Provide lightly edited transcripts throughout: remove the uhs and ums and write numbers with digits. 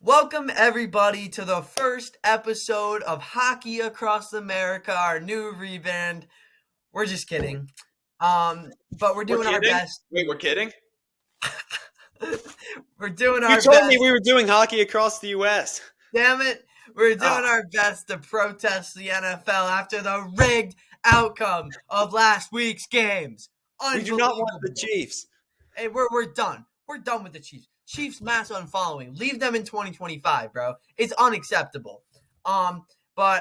Welcome everybody to the first episode of Hockey Across America, our new reband. We're just kidding. But we're We're doing our kidding? best. Wait, we're kidding? We're doing You our told me best. we were doing hockey across the U.S. Damn it. We're doing Ah, our best to protest the NFL after the rigged outcome of last week's games. we do not want the Unbelievable. Chiefs. Hey, we're done. We're done with the Chiefs. Chiefs mass unfollowing. Leave them in 2025, bro. It's unacceptable. But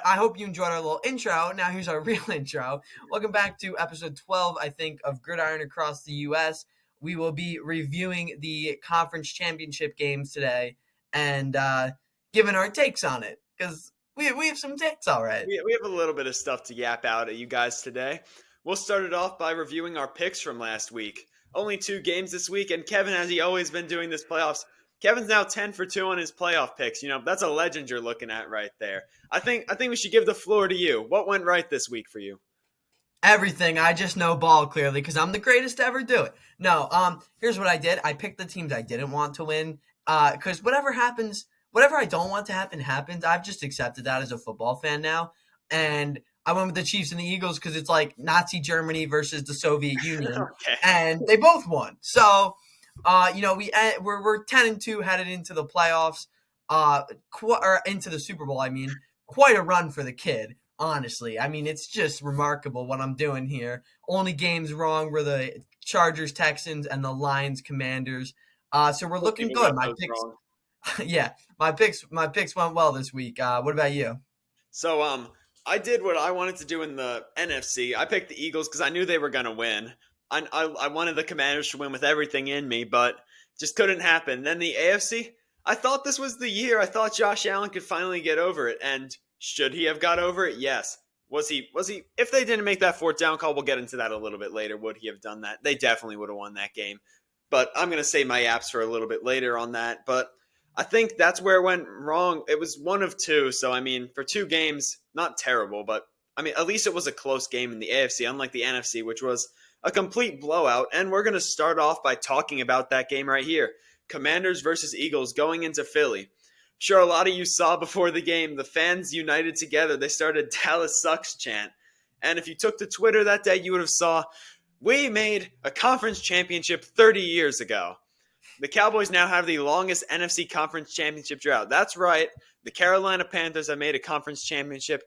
I hope you enjoyed our little intro. Now here's our real intro. Welcome back to episode 12, I think, of Gridiron Across the U.S. We will be reviewing the conference championship games today and giving our takes on it because we have some takes already. We have a little bit of stuff to yap out at you guys today. We'll start it off by reviewing our picks from last week. Only 2 games this week, and Kevin, has he always been doing this playoffs? Kevin's now 10 for 2 on his playoff picks. You know, that's a legend you're looking at right there. I think we should give the floor to you. What went right this week for you? Everything. I just know ball clearly because I'm the greatest to ever do it. No, here's what I did. I picked the teams I didn't want to win. Because whatever happens, whatever I don't want to happen happens. I've just accepted that as a football fan now. And I went with the Chiefs and the Eagles because it's like Nazi Germany versus the Soviet Union, Okay. and they both won. So, we're 10-2 headed into the playoffs, or into the Super Bowl. I mean, quite a run for the kid. Honestly, I mean, it's just remarkable what I'm doing here. Only games wrong were the Chargers, Texans, and the Lions, Commanders. So we're looking People good. got My those picks, wrong. yeah, my picks went well this week. What about you? So, I did what I wanted to do in the NFC. I picked the Eagles because I knew they were going to win. I wanted the Commanders to win with everything in me, but just couldn't happen. Then the AFC, I thought this was the year. I thought Josh Allen could finally get over it. And should he have got over it? Yes. Was he? If they didn't make that fourth down call, we'll get into that a little bit later. Would he have done that? They definitely would have won that game. But I'm going to save my apps for a little bit later on that. But I think that's where it went wrong. It was one of 2. So, I mean, for 2 games, not terrible, but I mean, at least it was a close game in the AFC, unlike the NFC, which was a complete blowout. And we're going to start off by talking about that game right here. Commanders versus Eagles going into Philly. Sure, a lot of you saw before the game, the fans united together. They started Dallas sucks chant. And if you took to Twitter that day, you would have saw, we made a conference championship 30 years ago. The Cowboys now have the longest NFC conference championship drought. That's right. The Carolina Panthers have made a conference championship.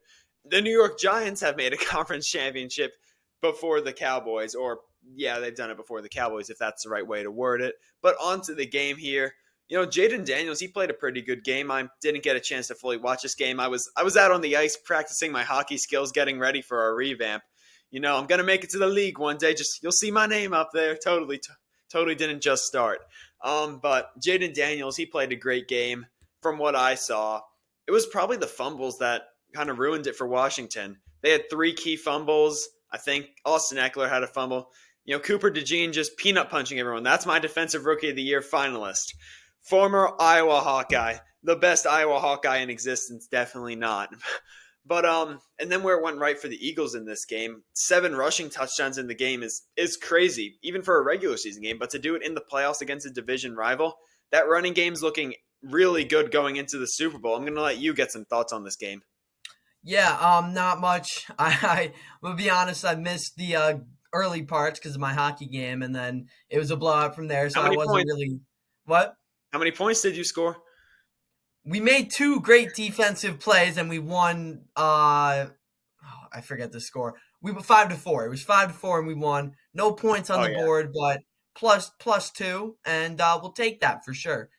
The New York Giants have made a conference championship before the Cowboys. Or, yeah, they've done it before the Cowboys, if that's the right way to word it. But on to the game here. You know, Jaden Daniels, he played a pretty good game. I didn't get a chance to fully watch this game. I was out on the ice practicing my hockey skills, getting ready for our revamp. You know, I'm going to make it to the league one day. Just, you'll see my name up there. Totally didn't just start. But Jaden Daniels, he played a great game from what I saw. It was probably the fumbles that kind of ruined it for Washington. They had 3 key fumbles. I think Austin Eckler had a fumble. You know, Cooper DeJean just peanut punching everyone. That's my Defensive Rookie of the Year finalist. Former Iowa Hawkeye. The best Iowa Hawkeye in existence, definitely not. But and then where it went right for the Eagles in this game, 7 rushing touchdowns in the game is crazy, even for a regular season game. But to do it in the playoffs against a division rival, that running game's looking really good going into the Super Bowl. I'm going to let you get some thoughts on this game. Yeah, not much. I will be honest. I missed the early parts because of my hockey game, and then it was a blowout from there. So How I many wasn't points? really what. How many points did you score? We made 2 great defensive plays, and we won. I forget the score. We were 5-4. It was 5-4, and we won. No points on Oh the yeah. board, but plus 2, and we'll take that for sure.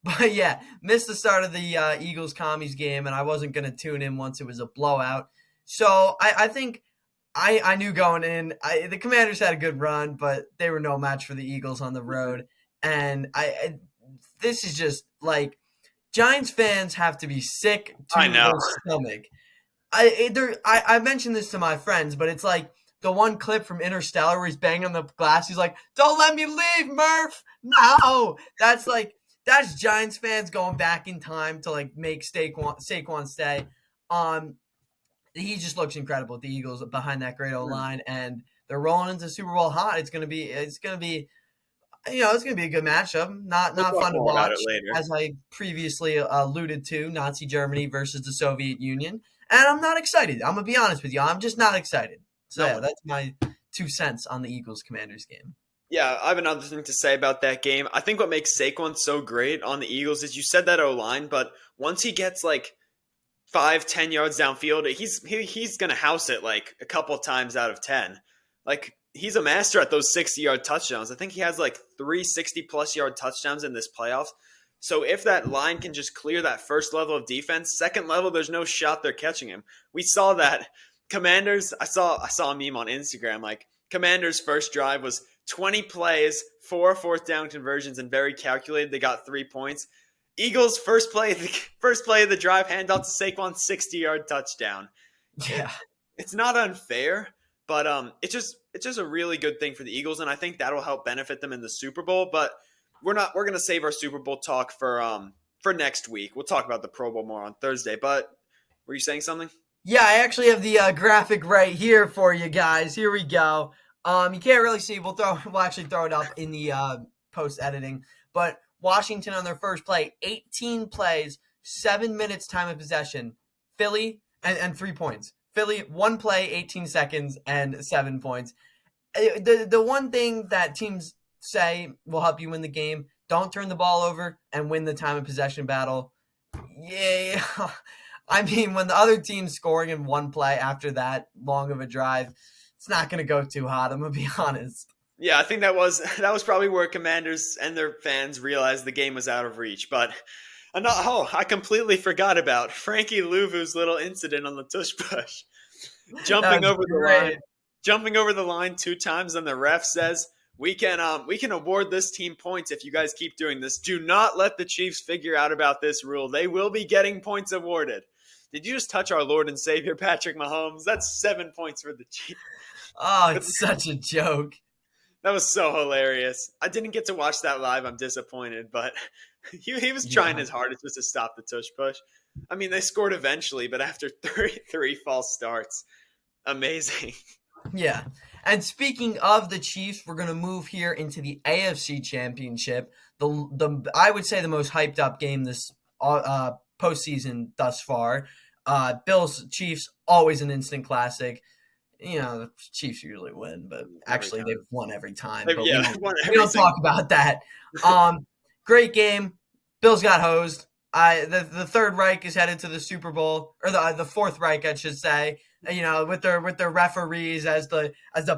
But yeah, missed the start of the Eagles commies game, and I wasn't gonna tune in once it was a blowout. So I think I knew going in. The Commanders had a good run, but they were no match for the Eagles on the road, and this is just like. Giants fans have to be sick to I know. their stomach. I mentioned this to my friends, but it's like the one clip from Interstellar where he's banging on the glass. He's like, "Don't let me leave, Murph." No, that's Giants fans going back in time to like make Saquon stay. He just looks incredible with the Eagles behind that great O line, and they're rolling into Super Bowl hot. It's gonna be it's going to be a good matchup. Not We'll talk fun to more about it watch, later. as I previously alluded to. Nazi Germany versus the Soviet Union, and I'm not excited. I'm gonna be honest with you. I'm just not excited. So No yeah, one. that's my 2 cents on the Eagles Commanders game. Yeah, I have another thing to say about that game. I think what makes Saquon so great on the Eagles is you said that O line, but once he gets like 5, 10 yards downfield, he's gonna house it like a couple times out of 10. Like he's a master at those 60-yard touchdowns. I think he has like 3 60+ yard touchdowns in this playoffs. So if that line can just clear that first level of defense, second level, there's no shot they're catching him. We saw that. Commanders, I saw a meme on Instagram, like Commanders' first drive was 20 plays, 4 fourth down conversions, and very calculated. They got 3 points. Eagles first play of the drive, hand out to Saquon, 60-yard touchdown. Yeah. It's not unfair, but it's just a really good thing for the Eagles, and I think that'll help benefit them in the Super Bowl. But we're gonna save our Super Bowl talk for next week. We'll talk about the Pro Bowl more on Thursday. But were you saying something? Yeah, I actually have the graphic right here for you guys. Here we go. You can't really see. We'll actually throw it up in the post editing. But Washington on their first play, 18 plays, 7 minutes time of possession. Philly and 3 points. Philly 1 play, 18 seconds and 7 points. The one thing that teams say will help you win the game: don't turn the ball over and win the time of possession battle. Yeah. I mean, when the other team's scoring in 1 play after that long of a drive, it's not going to go too hot. I'm going to be honest. Yeah, I think that was probably where Commanders and their fans realized the game was out of reach. But I completely forgot about Frankie Louvu's little incident on the tush push, jumping over the line 2 times, and the ref says, we can award this team points if you guys keep doing this. Do not let the Chiefs figure out about this rule. They will be getting points awarded. Did you just touch our Lord and Savior Patrick Mahomes? That's 7 points for the Chiefs. Oh, it's such a joke. That was so hilarious. I didn't get to watch that live. I'm disappointed, but he was trying his hardest just to stop the tush push. I mean, they scored eventually, but after three false starts. Amazing. Yeah. And speaking of the Chiefs, we're going to move here into the AFC Championship. I would say the most hyped up game this postseason thus far. Bills Chiefs, always an instant classic. The Chiefs usually win, but actually they've won every time. But we don't talk about that. Great game. Bills got hosed. The Third Reich is headed to the Super Bowl, or the Fourth Reich, I should say. With their referees as the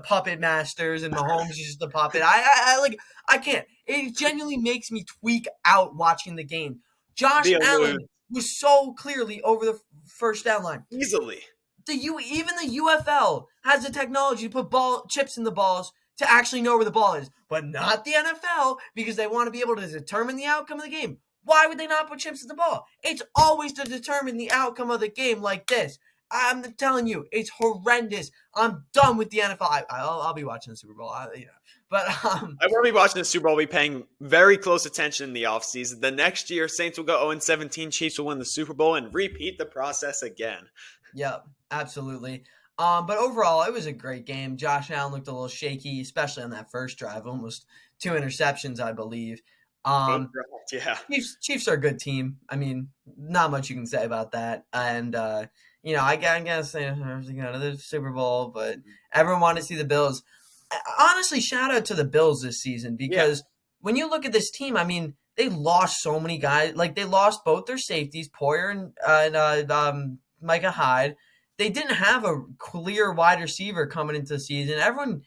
puppet masters, and Mahomes is just the puppet. I can't. It genuinely makes me tweak out watching the game. Josh Allen was so clearly over the first down line. Easily. Even the UFL has the technology to put chips in the balls to actually know where the ball is, but not the NFL, because they want to be able to determine the outcome of the game. Why would they not put chips in the ball? It's always to determine the outcome of the game like this. I'm telling you, it's horrendous. I'm done with the NFL. I'll be watching the Super Bowl, but I will be watching the Super Bowl. I'll be paying very close attention in the offseason. The next year, Saints will go 0-17. Chiefs will win the Super Bowl and repeat the process again. Yep, absolutely. But overall, it was a great game. Josh Allen looked a little shaky, especially on that first drive. Almost 2 interceptions, I believe. Yeah. Chiefs are a good team. I mean, not much you can say about that. And I guess they're going to the Super Bowl, but everyone wanted to see the Bills. Honestly, shout out to the Bills this season, because when you look at this team, I mean, they lost so many guys. Like, they lost both their safeties, Poyer and Micah Hyde. They didn't have a clear wide receiver coming into the season. Everyone,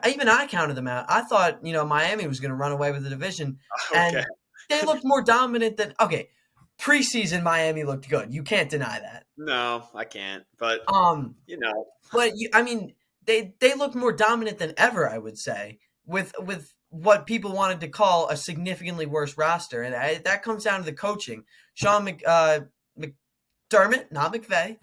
even I counted them out. I thought, Miami was going to run away with the division. Okay. And they looked more dominant than – okay, preseason Miami looked good. You can't deny that. No, I can't. But, But, they looked more dominant than ever, I would say, with what people wanted to call a significantly worse roster. And that comes down to the coaching. Sean McDermott, not McVay,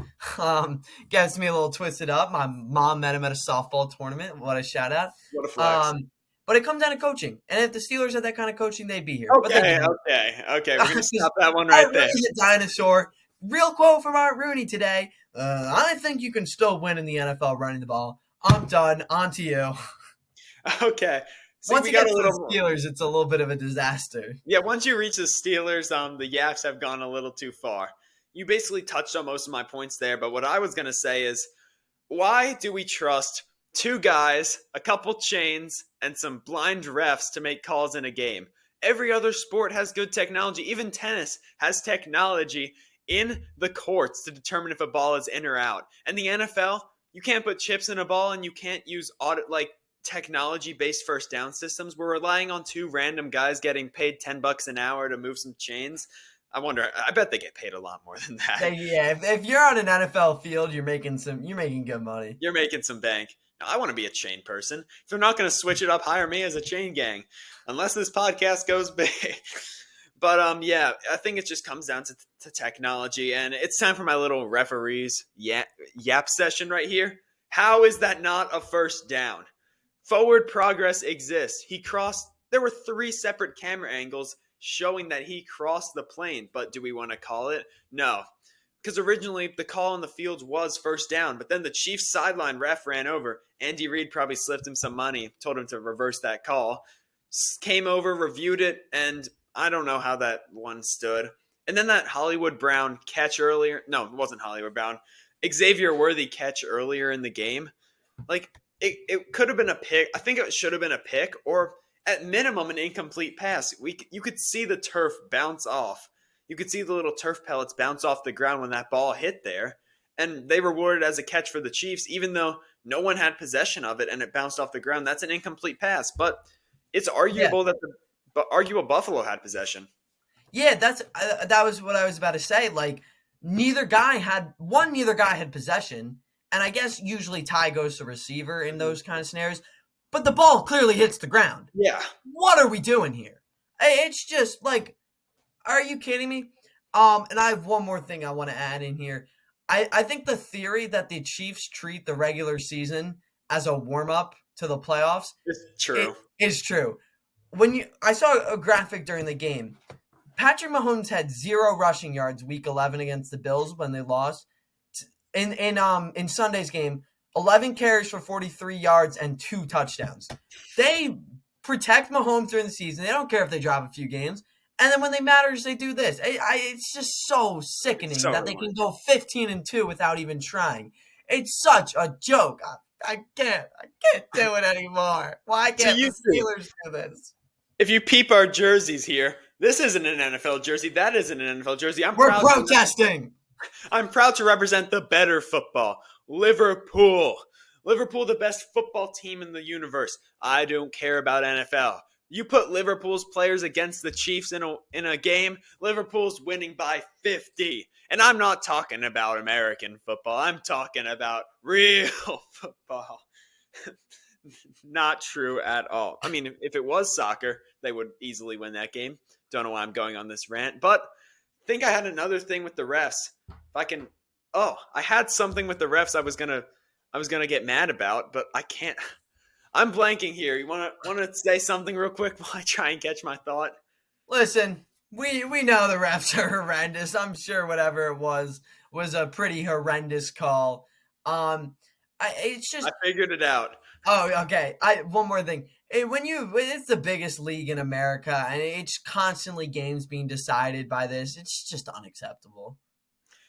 gets me a little twisted up. My mom met him at a softball tournament. What a shout out. What a flex. But it comes down to coaching. And if the Steelers had that kind of coaching, they'd be here. Okay. We're going to stop that one right there. A dinosaur. Real quote from Art Rooney today. I think you can still win in the NFL running the ball. I'm done. On to you. Okay. See, Once we it got gets a to little the more. Steelers, it's a little bit of a disaster. Yeah, once you reach the Steelers, the Yaps have gone a little too far. You basically touched on most of my points there, but what I was going to say is, why do we trust two guys, a couple chains, and some blind refs to make calls in a game? Every other sport has good technology. Even tennis has technology in the courts to determine if a ball is in or out. And the NFL, you can't put chips in a ball and you can't use technology-based first down systems. We're relying on two random guys getting paid $10 an hour to move some chains. I bet they get paid a lot more than that. Yeah, if you're on an NFL field, you're making good money. You're making some bank. Now, I want to be a chain person. If they're not going to switch it up, hire me as a chain gang, unless this podcast goes big. But yeah, I think it just comes down to technology, and it's time for my little referees yap session right here. How is that not a first down? Forward progress exists. There were 3 separate camera angles showing that he crossed the plane, but do we want to call it? No. Because originally the call on the field was first down, but then the Chiefs sideline ref ran over. Andy Reid probably slipped him some money, told him to reverse that call. Came over, reviewed it, and I don't know how that one stood. And then that Hollywood Brown catch earlier. No, it wasn't Hollywood Brown. Xavier Worthy catch earlier in the game. Like, it could have been a pick. I think it should have been a pick, or at minimum an incomplete pass. You could see the turf bounce off. You could see the little turf pellets bounce off the ground when that ball hit there. And they rewarded as a catch for the Chiefs, even though no one had possession of it and it bounced off the ground. That's an incomplete pass. But it's arguable that Buffalo had possession. Yeah, that was what I was about to say. Like, neither guy had possession, and I guess usually tie goes to receiver in those kind of scenarios. But the ball clearly hits the ground. Yeah. What are we doing here? It's just like, are you kidding me? And I have one more thing I want to add in here. I think the theory that the Chiefs treat the regular season as a warm-up to the playoffs is true. I saw a graphic during the game. Patrick Mahomes had 0 rushing yards week 11 against the Bills when they lost. In Sunday's game, 11 carries for 43 yards and 2 touchdowns. They protect Mahomes during the season. They don't care if they drop a few games. And then when they matters, they do this. It's just so sickening that they can go 15-2 without even trying. It's such a joke. I can't do it anymore. Why can't the Steelers do this? If you peep our jerseys here, this isn't an NFL jersey. That isn't an NFL jersey. We're protesting. I'm proud to represent the better football. Liverpool. Liverpool, the best football team in the universe. I don't care about NFL. You put Liverpool's players against the Chiefs in a game, Liverpool's winning by 50. And I'm not talking about American football. I'm talking about real football. Not true at all. I mean, if it was soccer, they would easily win that game. Don't know why I'm going on this rant, but I think I had another thing with the refs. I had something with the refs I was gonna get mad about, but I can't. I'm blanking here. You want to say something real quick while I try and catch my thought? Listen, we know the refs are horrendous. I'm sure whatever it was a pretty horrendous call. I figured it out. Oh, okay. One more thing. It's the biggest league in America, and it's constantly games being decided by this. It's just unacceptable.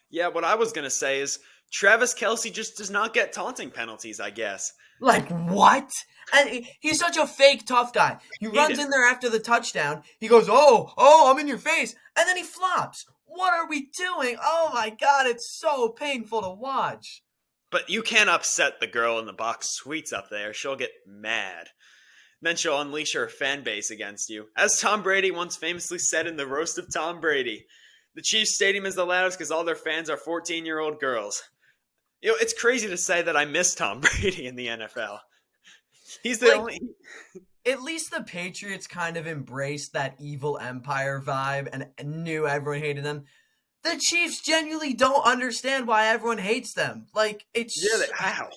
Yeah, what I was gonna say is Travis Kelce just does not get taunting penalties, I guess. Like, what? And he's such a fake tough guy. He runs in there after the touchdown. He goes, oh, I'm in your face. And then he flops. What are we doing? Oh, my God. It's so painful to watch. But you can't upset the girl in the box suites up there. She'll get mad. Then she'll unleash her fan base against you. As Tom Brady once famously said in the roast of Tom Brady, the Chiefs Stadium is the loudest because all their fans are 14-year-old girls. You know, it's crazy to say that I miss Tom Brady in the NFL. He's the only. At least the Patriots kind of embraced that evil empire vibe and knew everyone hated them. The Chiefs genuinely don't understand why everyone hates them. Like, how?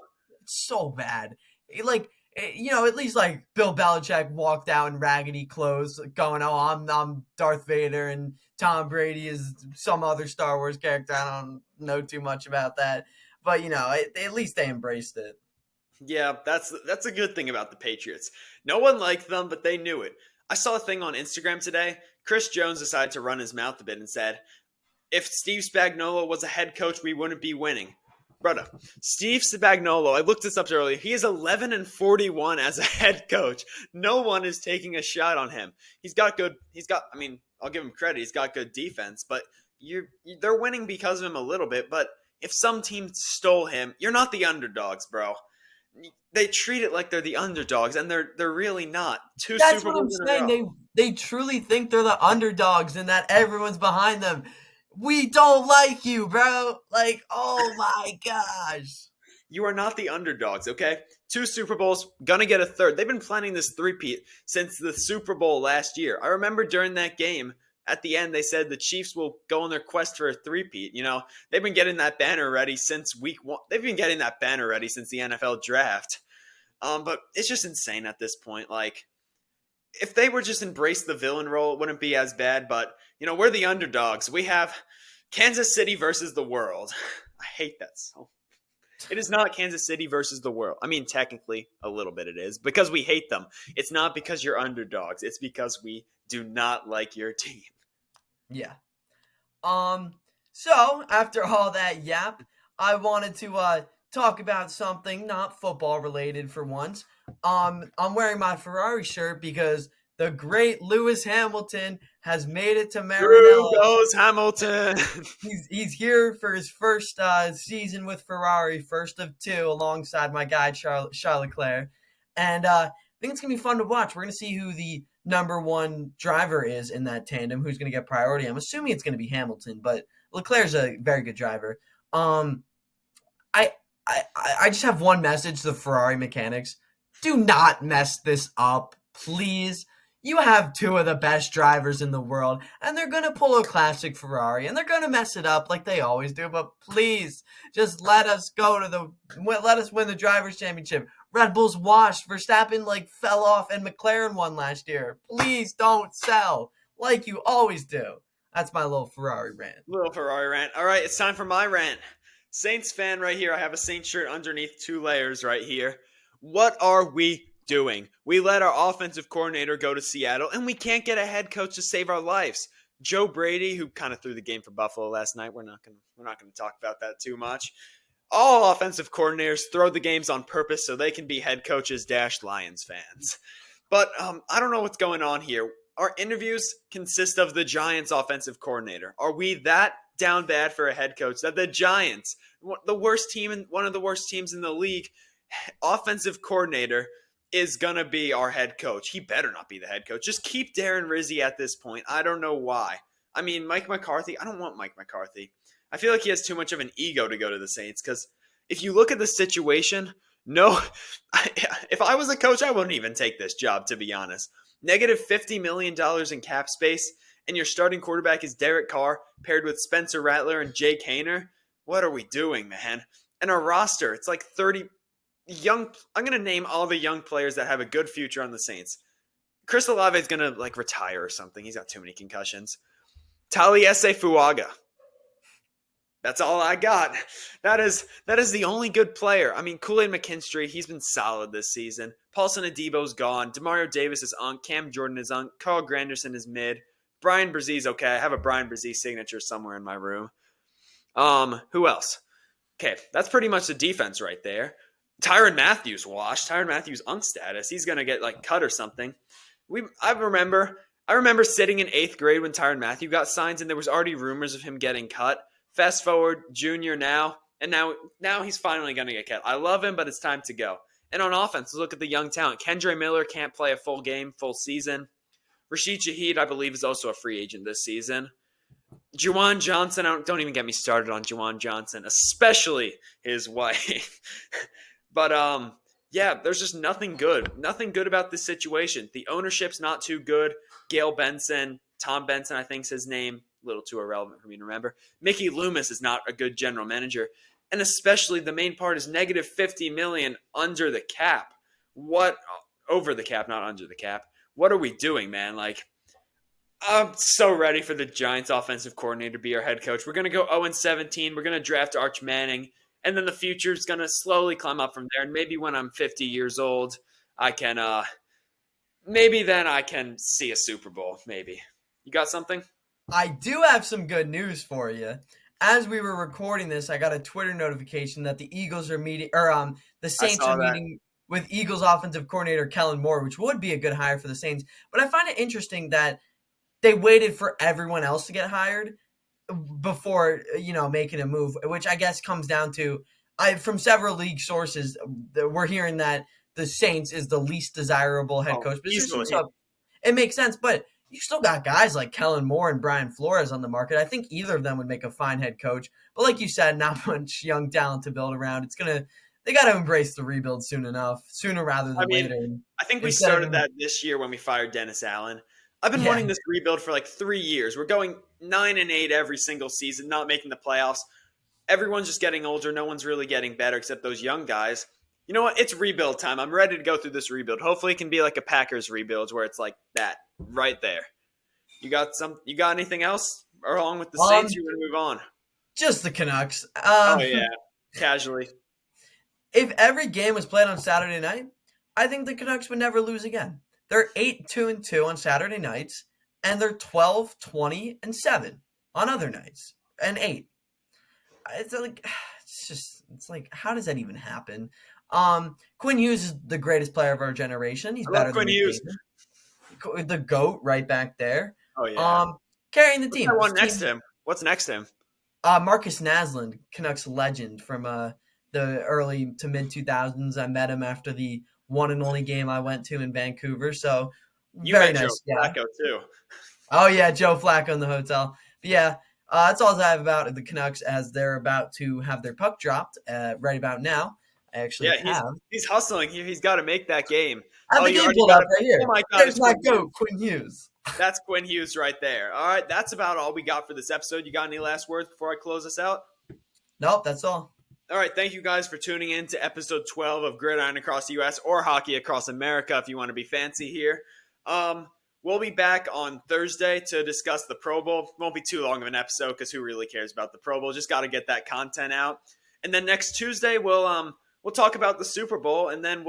It's so bad. Like, at least like Bill Belichick walked out in raggedy clothes, going, "Oh, I'm Darth Vader," and Tom Brady is some other Star Wars character. I don't know too much about that. But, at least they embraced it. Yeah, that's a good thing about the Patriots. No one liked them, but they knew it. I saw a thing on Instagram today. Chris Jones decided to run his mouth a bit and said, if Steve Spagnuolo was a head coach, we wouldn't be winning. Brother, Steve Spagnuolo, I looked this up earlier. He is 11-41 as a head coach. No one is taking a shot on him. I mean, I'll give him credit. He's got good defense, but they're winning because of him a little bit. But if some team stole him, you're not the underdogs, bro. They treat it like they're the underdogs, and they're really not. Two That's Super what I'm Bowls in a saying. row. They truly think they're the underdogs and that everyone's behind them. We don't like you, bro. Like, oh my gosh. You are not the underdogs, okay? Two Super Bowls, gonna get a third. They've been planning this three-peat since the Super Bowl last year. I remember during that game, at the end, they said the Chiefs will go on their quest for a three-peat. You know, they've been getting that banner ready since week one. They've been getting that banner ready since the NFL draft. But it's just insane at this point. Like, if they were just embrace the villain role, it wouldn't be as bad. But, you know, we're the underdogs. We have Kansas City versus the world. I hate that so. It is not Kansas City versus the world. I mean, technically, a little bit it is because we hate them. It's not because you're underdogs. It's because we do not like your team. Yeah. So after all that yap, I wanted to talk about something not football related for once. I'm wearing my Ferrari shirt because the great Lewis Hamilton has made it to Through Maranello. goes Hamilton. He's here for his first season with Ferrari, first of two, alongside my guy Charles Leclerc. And I think it's gonna be fun to watch. We're gonna see who the number one driver is in that tandem, who's gonna get priority. I'm assuming it's gonna be Hamilton, but Leclerc's a very good driver. Um, I I just have one message to the Ferrari mechanics: do not mess this up, please. You have two of the best drivers in the world, and they're going to pull a classic Ferrari, and they're going to mess it up like they always do, but please, just let us let us win the Drivers' Championship. Red Bull's washed. Verstappen, fell off, and McLaren won last year. Please don't sell like you always do. That's my little Ferrari rant. Little Ferrari rant. All right, it's time for my rant. Saints fan right here. I have a Saints shirt underneath 2 layers right here. What are we doing? We let our offensive coordinator go to Seattle, and we can't get a head coach to save our lives. Joe Brady, who kind of threw the game for Buffalo last night, we're not gonna talk about that too much. All offensive coordinators throw the games on purpose so they can be head coaches - Lions fans. But I don't know what's going on here. Our interviews consist of the Giants offensive coordinator. Are we that down bad for a head coach that the Giants, one of the worst teams in the league, offensive coordinator is going to be our head coach? He better not be the head coach. Just keep Darren Rizzi at this point. I don't know why. I mean, Mike McCarthy, I don't want Mike McCarthy. I feel like he has too much of an ego to go to the Saints because if you look at the situation, if I was a coach, I wouldn't even take this job, to be honest. Negative $50 million in cap space, and your starting quarterback is Derek Carr paired with Spencer Rattler and Jake Hayner. What are we doing, man? And our roster, it's like 30 young. I'm going to name all the young players that have a good future on the Saints. Chris Olave is going to retire or something. He's got too many concussions. Taliesin Fuaga. That's all I got. That is the only good player. I mean, Kool-Aid McKinstry, he's been solid this season. Paulson Adebo's gone. Demario Davis is on. Cam Jordan is on. Carl Granderson is mid. Brian Brzee, okay. I have a Brian Brzee signature somewhere in my room. Who else? Okay, that's pretty much the defense right there. Tyrann Mathieu washed. Tyrann Mathieu unk status. He's gonna get cut or something. I remember sitting in 8th grade when Tyrann Mathieu got signed, and there was already rumors of him getting cut. Fast forward, junior now, and now he's finally going to get cut. I love him, but it's time to go. And on offense, look at the young talent. Kendre Miller can't play a full game, full season. Rashid Shaheed, I believe, is also a free agent this season. Juwan Johnson, don't even get me started on Juwan Johnson, especially his wife. But, yeah, there's just nothing good. Nothing good about this situation. The ownership's not too good. Gail Benson, Tom Benson, I think's his name. A little too irrelevant for me to remember. Mickey Loomis is not a good general manager. And especially the main part is negative $50 million under the cap. What? Over the cap, not under the cap. What are we doing, man? I'm so ready for the Giants offensive coordinator to be our head coach. We're going to go 0-17. We're going to draft Arch Manning. and then the future is going to slowly climb up from there. And maybe when I'm 50 years old, I can maybe then I can see a Super Bowl. Maybe. You got something? I do have some good news for you. As we were recording this, I got a Twitter notification that the Eagles are meeting, or the I Saints saw are that. meeting with Eagles offensive coordinator Kellen Moore, which would be a good hire for the Saints. But I find it interesting that they waited for everyone else to get hired before making a move, which I guess comes down to from several league sources we're hearing that the Saints is the least desirable head Oh, coach position, easily. so it makes sense. But you still got guys like Kellen Moore and Brian Flores on the market. I think either of them would make a fine head coach, but like you said, not much young talent to build around. They got to embrace the rebuild sooner rather I than mean, later, I think we instead started of that this year when we fired Dennis Allen. I've been yeah. wanting this rebuild for like 3 years. We're going 9-8 every single season, not making the playoffs. Everyone's just getting older. No one's really getting better except those young guys. You know what? It's rebuild time. I'm ready to go through this rebuild. Hopefully, it can be like a Packers rebuild where it's like that right there. You got some? You got anything else along with the Saints? You want to move on? Just the Canucks. Oh yeah, casually. If every game was played on Saturday night, I think the Canucks would never lose again. They're 8-2-2 on Saturday nights, and they're 12-20-7 on other nights, and 8. It's like how does that even happen? Quinn Hughes is the greatest player of our generation. He's I love better than Quinn Hughes. McDavid. The GOAT right back there. Oh yeah. Carrying the What's team. that This one next team to him? What's next to him? Marcus Naslund, Canucks legend from the early to mid 2000s. I met him after the one and only game I went to in Vancouver. So You very met Joe nice guy. Flacco too. Oh yeah, Joe Flacco in the hotel. But yeah, that's all I have about the Canucks as they're about to have their puck dropped right about now. I actually Yeah, have. he's hustling. He's got to make that game. I have Oh, the you game already pulled got up it. right here. Oh my God, There's it's my Quinn Hughes. goat, Quinn Hughes. That's Quinn Hughes right there. All right, that's about all we got for this episode. You got any last words before I close this out? Nope, that's all. All right, thank you guys for tuning in to episode 12 of Gridiron Across the U.S. or Hockey Across America if you want to be fancy here. We'll be back on Thursday to discuss the Pro Bowl. Won't be too long of an episode because who really cares about the Pro Bowl? Just got to get that content out. And then next Tuesday we'll talk about the Super Bowl, and then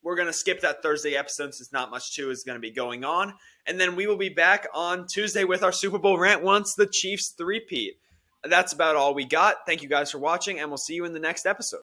we're gonna skip that Thursday episode since not much too is gonna be going on. And then we will be back on Tuesday with our Super Bowl rant once the Chiefs three-peat. That's about all we got. Thank you guys for watching, and we'll see you in the next episode.